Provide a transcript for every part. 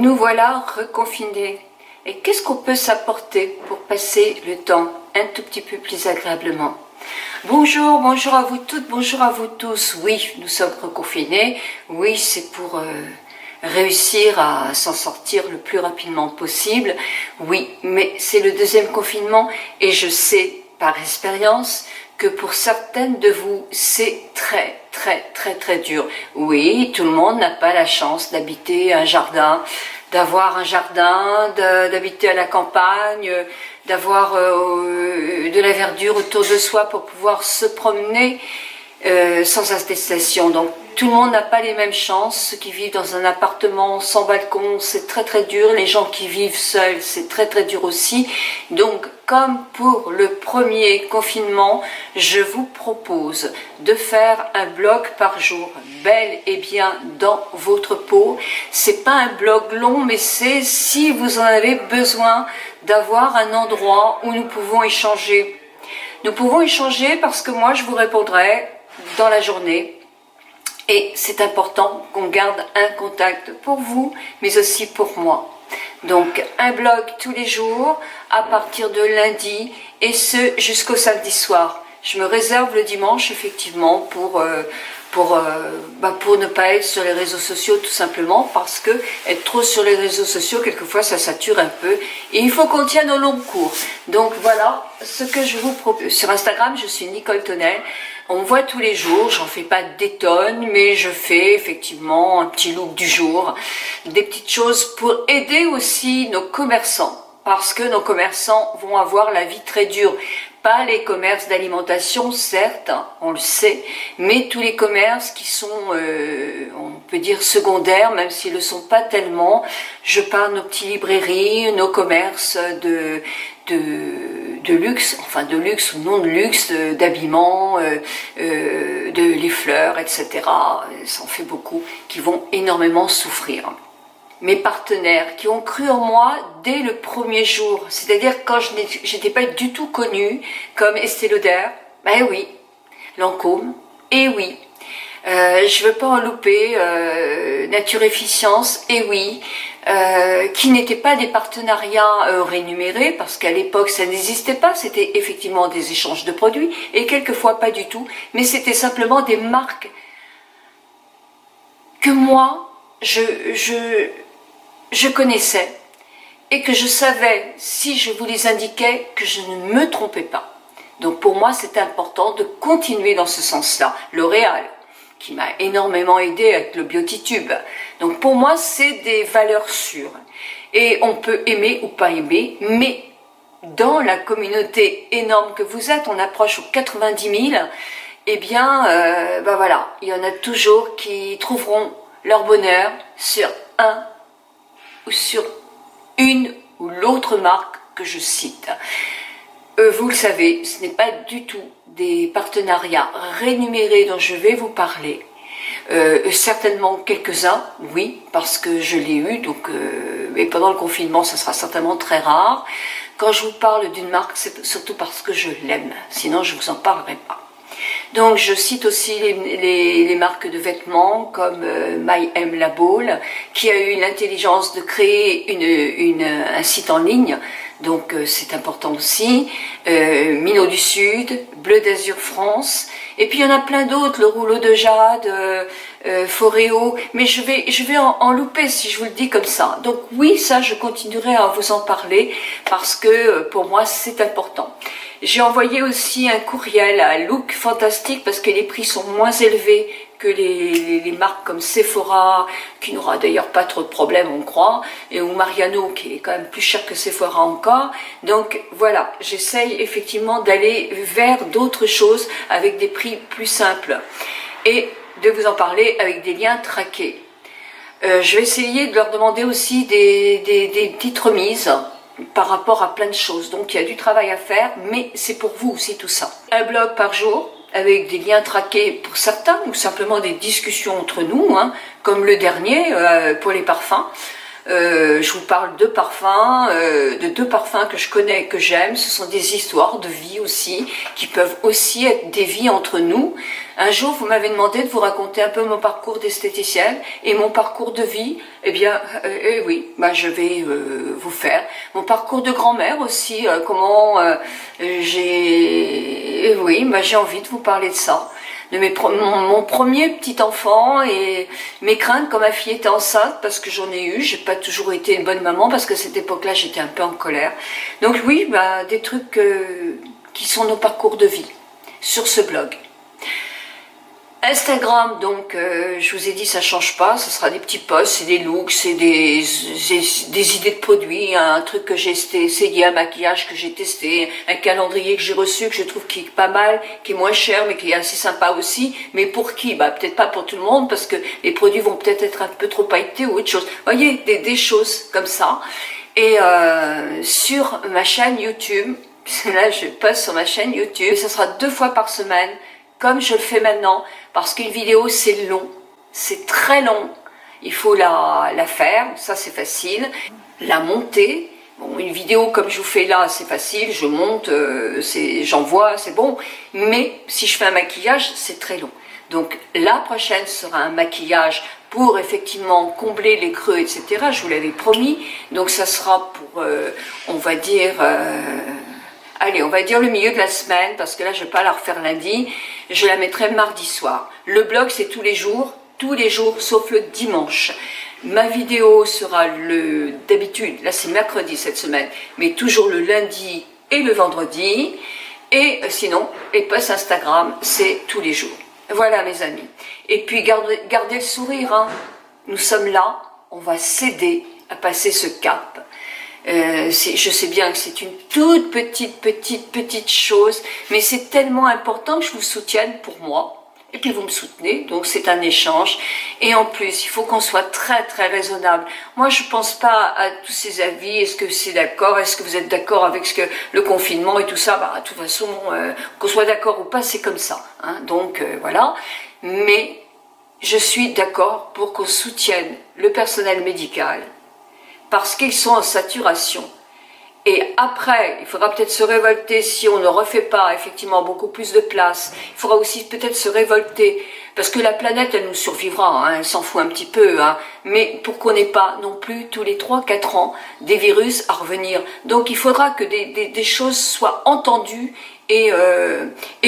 Nous voilà reconfinés. Et qu'est-ce qu'on peut s'apporter pour passer le temps un tout petit peu plus agréablement? Bonjour, bonjour à vous toutes, bonjour à vous tous. Oui, nous sommes reconfinés. Oui, c'est pour réussir à s'en sortir le plus rapidement possible. Oui, mais c'est le deuxième confinement et je sais par expérience que pour certaines de vous, c'est très dur. Oui, tout le monde n'a pas la chance d'habiter un jardin, d'avoir un jardin, d'habiter à la campagne, d'avoir de la verdure autour de soi pour pouvoir se promener sans attestation. Donc tout le monde n'a pas les mêmes chances. Ceux qui vivent dans un appartement sans balcon, c'est très dur. Les gens qui vivent seuls, c'est très dur aussi. Donc comme pour le premier confinement, je vous propose de faire un blog par jour, bel et bien dans votre peau. C'est pas un blog long, mais c'est si vous en avez besoin d'avoir un endroit où nous pouvons échanger. Nous pouvons échanger parce que moi je vous répondrai dans la journée. Et c'est important qu'on garde un contact pour vous, mais aussi pour moi. Donc un blog tous les jours, à partir de lundi, et ce jusqu'au samedi soir. Je me réserve le dimanche, effectivement, pour ne pas être sur les réseaux sociaux, tout simplement, parce que être trop sur les réseaux sociaux, quelquefois, ça sature un peu. Et il faut qu'on tienne au long cours. Donc voilà ce que je vous propose. Sur Instagram, je suis Nicole Tonnel. On me voit tous les jours, j'en fais pas des tonnes, mais je fais effectivement un petit look du jour, des petites choses pour aider aussi nos commerçants, parce que nos commerçants vont avoir la vie très dure. Pas les commerces d'alimentation, certes, on le sait, mais tous les commerces qui sont, on peut dire, secondaires, même s'ils ne le sont pas tellement. Je parle de nos petites librairies, nos commerces de luxe, enfin de luxe ou non de luxe, d'habillement, de les fleurs, etc. Ça en fait beaucoup, qui vont énormément souffrir. Mes partenaires qui ont cru en moi dès le premier jour, c'est-à-dire quand je n'étais pas du tout connue, comme Estée Lauder, ben oui, Lancôme, et oui, je veux pas en louper, Nature Efficience, et oui, qui n'étaient pas des partenariats rémunérés, parce qu'à l'époque ça n'existait pas, c'était effectivement des échanges de produits, et quelquefois pas du tout, mais c'était simplement des marques que moi, je connaissais et que je savais, si je vous les indiquais, que je ne me trompais pas. Donc pour moi, c'est important de continuer dans ce sens-là. L'Oréal, qui m'a énormément aidé avec le Beauty-Tube. Donc pour moi, c'est des valeurs sûres. Et on peut aimer ou pas aimer, mais dans la communauté énorme que vous êtes, on approche aux 90 000, eh bien, ben voilà, il y en a toujours qui trouveront leur bonheur sur un ou sur une ou l'autre marque que je cite. Vous le savez, ce n'est pas du tout des partenariats rémunérés dont je vais vous parler. Certainement quelques-uns, oui, parce que je l'ai eu, donc, mais pendant le confinement, ça sera certainement très rare. Quand je vous parle d'une marque, c'est surtout parce que je l'aime, sinon je ne vous en parlerai pas. Donc je cite aussi les marques de vêtements comme My M Label, qui a eu l'intelligence de créer un site en ligne, donc c'est important aussi, Minot du Sud, Bleu d'Azur France, et puis il y en a plein d'autres, le rouleau de jade, Foreo, mais je vais en louper si je vous le dis comme ça. Donc oui, ça je continuerai à vous en parler parce que pour moi c'est important. J'ai envoyé aussi un courriel à Look Fantastique parce que les prix sont moins élevés que les marques comme Sephora, qui n'aura d'ailleurs pas trop de problèmes, on croit, et ou Mariano, qui est quand même plus cher que Sephora encore. Donc voilà, j'essaye effectivement d'aller vers d'autres choses avec des prix plus simples et de vous en parler avec des liens traqués. Je vais essayer de leur demander aussi des petites remises par rapport à plein de choses. Donc il y a du travail à faire, mais c'est pour vous aussi tout ça. Un blog par jour, avec des liens traqués pour certains, ou simplement des discussions entre nous, hein, comme le dernier pour les parfums. Je vous parle de parfums, de 2 parfums que je connais et que j'aime. Ce sont des histoires de vie aussi, qui peuvent aussi être des vies entre nous. Un jour, vous m'avez demandé de vous raconter un peu mon parcours d'esthéticienne et mon parcours de vie. Eh bien, oui, je vais vous faire. Mon parcours de grand-mère aussi, comment j'ai envie de vous parler de ça. De mon premier petit enfant et mes craintes quand ma fille était enceinte, parce que j'en ai eu, j'ai pas toujours été une bonne maman, parce qu'à cette époque-là, j'étais un peu en colère. Donc oui, des trucs qui sont nos parcours de vie, sur ce blog. Instagram, donc, je vous ai dit, ça change pas, ce sera des petits posts, c'est des looks, c'est des idées de produits, un truc que j'ai essayé, un maquillage que j'ai testé, un calendrier que j'ai reçu, que je trouve qui est pas mal, qui est moins cher, mais qui est assez sympa aussi. Mais pour qui? Peut-être pas pour tout le monde, parce que les produits vont peut-être être un peu trop pailletés ou autre chose. Vous voyez, des choses comme ça. Et sur ma chaîne YouTube, là je passe sur ma chaîne YouTube, et ça sera 2 fois par semaine, comme je le fais maintenant, parce qu'une vidéo c'est long, c'est très long, il faut la faire, ça c'est facile, la monter. Bon, une vidéo comme je vous fais là, c'est facile, je monte, j'envoie, c'est bon, mais si je fais un maquillage, c'est très long. Donc la prochaine sera un maquillage pour effectivement combler les creux, etc. Je vous l'avais promis, donc ça sera pour, on va dire... allez, on va dire le milieu de la semaine, parce que là, je ne vais pas la refaire lundi. Je la mettrai mardi soir. Le blog, c'est tous les jours, sauf le dimanche. Ma vidéo sera d'habitude, là c'est mercredi cette semaine, mais toujours le lundi et le vendredi. Et sinon, les posts Instagram, c'est tous les jours. Voilà mes amis. Et puis, gardez le sourire, hein. Nous sommes là, on va s'aider à passer ce cap. Je sais bien que c'est une toute petite chose, mais c'est tellement important que je vous soutienne pour moi. Et puis vous me soutenez, donc c'est un échange. Et en plus, il faut qu'on soit très raisonnable. Moi, je pense pas à tous ces avis. Est-ce que c'est d'accord? Est-ce que vous êtes d'accord avec le confinement et tout ça? De toute façon, qu'on soit d'accord ou pas, c'est comme ça. Hein. Donc voilà. Mais je suis d'accord pour qu'on soutienne le personnel médical, parce qu'ils sont en saturation. Et après, il faudra peut-être se révolter si on ne refait pas effectivement beaucoup plus de place. Il faudra aussi peut-être se révolter, parce que la planète, elle nous survivra, hein, elle s'en fout un petit peu, hein, mais pour qu'on n'ait pas non plus tous les 3-4 ans des virus à revenir. Donc il faudra que des choses soient entendues et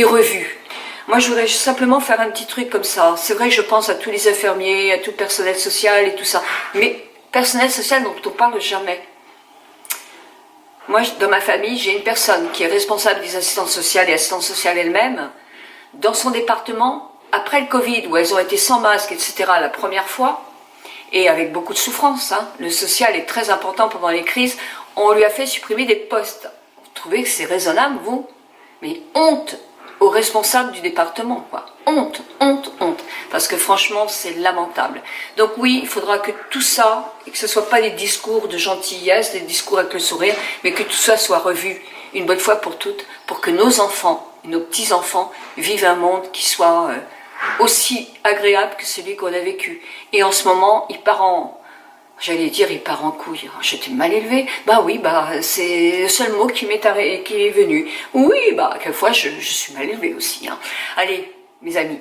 revues. Moi, je voudrais simplement faire un petit truc comme ça. C'est vrai que je pense à tous les infirmiers, à tout le personnel social et tout ça, mais personnel social dont on parle jamais. Moi, dans ma famille, j'ai une personne qui est responsable des assistantes sociales et assistantes sociales elle-même. Dans son département, après le Covid, où elles ont été sans masque, etc., la première fois, et avec beaucoup de souffrance, hein, le social est très important pendant les crises, on lui a fait supprimer des postes. Vous trouvez que c'est raisonnable, vous? Mais honte aux responsables du département, quoi. Honte. Parce que franchement, c'est lamentable. Donc oui, il faudra que tout ça, et que ce ne soit pas des discours de gentillesse, des discours avec le sourire, mais que tout ça soit revu une bonne fois pour toutes, pour que nos enfants, nos petits-enfants, vivent un monde qui soit aussi agréable que celui qu'on a vécu. Et en ce moment, il part en... J'allais dire, il part en couille. J'étais mal élevée. Oui, c'est le seul mot qui est venu. Oui, quelquefois, je suis mal élevée aussi. Hein. Allez, mes amis,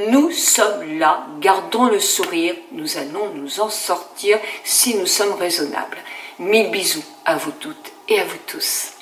nous sommes là, gardons le sourire, nous allons nous en sortir si nous sommes raisonnables. 1000 bisous à vous toutes et à vous tous.